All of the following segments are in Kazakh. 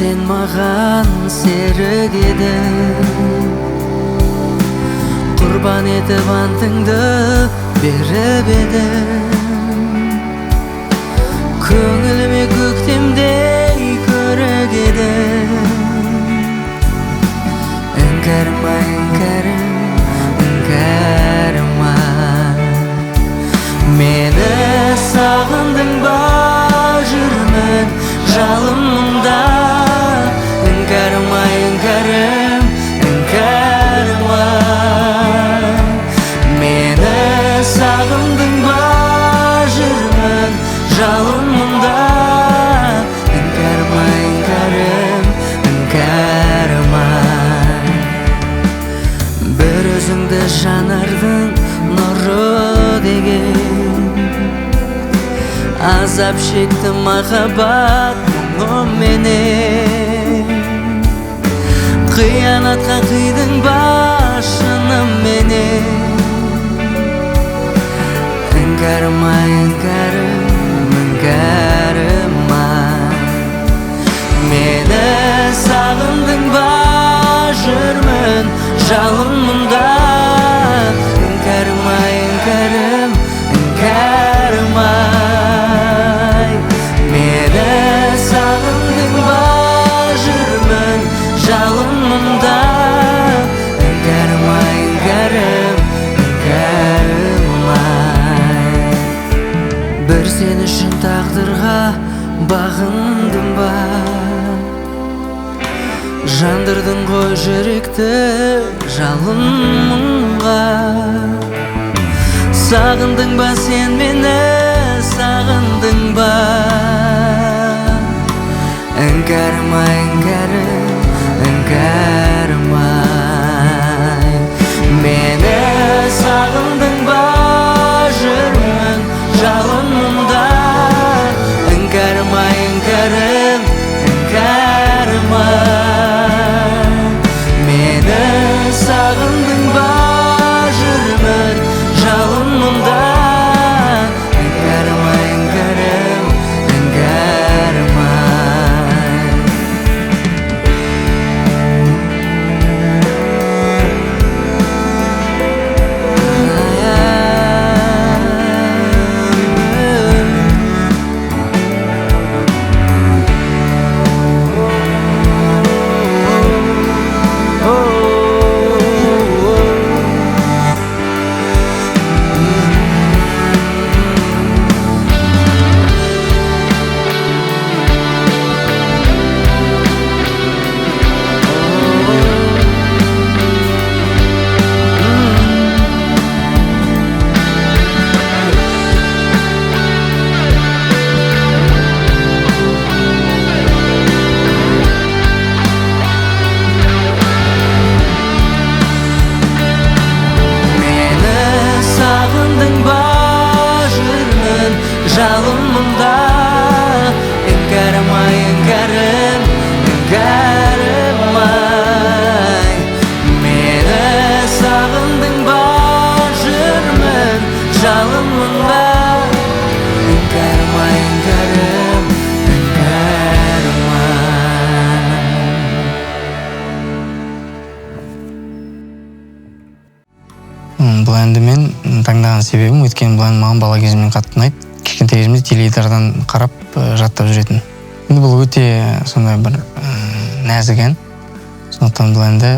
сен маған серік едің, құрбан етіп антыңды беріп едің. Көңіліме көктемдей көрік едің. Іңкәрма, іңкәрім, іңкәрма, мені сағындың ба, жүрмін жалын мұнда. Іңкәрма, іңкәрім, іңкәрма, мені сағындың ба, жүрмін жалын мұнда. Іңкәрма, іңкәрім, іңкәрма, бір өзіңді жанардың нұры деген. Азап шекті махаббат мұңыменен, қиянатқа қидың ба шынымен. Іңкәрма, іңкәрім, іңкәрма, мені сағындың ба, жүрмін жалын мұнда. Іңкәрма, іңкәрім, іңкәрма, мені сағындың ба, жүрмін жалын мұнда. Іңкәрма, іңкәрім, іңкәрма, бір сен үшін тағдырға бағындым ба, жандырдың ғой жүректі жалын мұңға. Сағындың ба сен мені, сағындың ба? Іңкәрма, іңкәрім, іңкәрма, мені сағындың ба, жүрмін жалын мұнда. Іңкәрма, іңкәрім, іңкәрма, мені сағындың ба, жүрмін жалын мұнда. Іңкәрма, іңкәрім, іңкәрма. Жалын мұнда. Іңкәрма, іңкәрім, іңкәрма, мені сағындың ба, жүрмін жалын мұнда. Іңкәрма, іңкәрім, іңкәрма. Бұл әнді мен таңдаған себебім, өйткені бұл ән маған бала кезімнен қатты ұнайды. Кішкентай кезімде теледидардан қарап жаттап жүретін. Енді бұл өте сондай бір нәзік ән. Сондықтан бұл әнді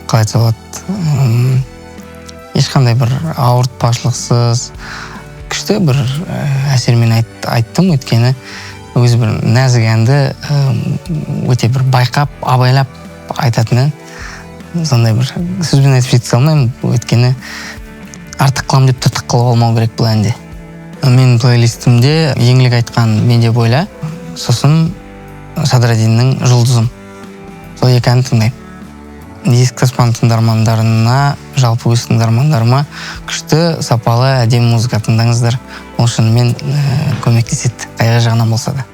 қалай айтса болады, ешқандай бір ауыртпашылықсыз, күшті бір әсермен айттым. Өйткені өзі бір нәзік әнді өте бір байқап, абайлап айтатын ән. Сондай бір сөзбен айтып жете алмаймын. Өйткені артық қылам деп тыртық қылып алмау керек бұл әнде. Менің плейлистімде еңлік айтқан «Мен деп ойла», сосын Садрадиннің «Жұлдызым». Сол екі әнді тыңдаймын. Ескі таспаның тыңдармандарына, жалпы өз тыңдармандарыма күшті, сапалы, әдемі музыка тыңдаңыздар. Ол шынымен көмектеседі, қайғы жағынан болса да.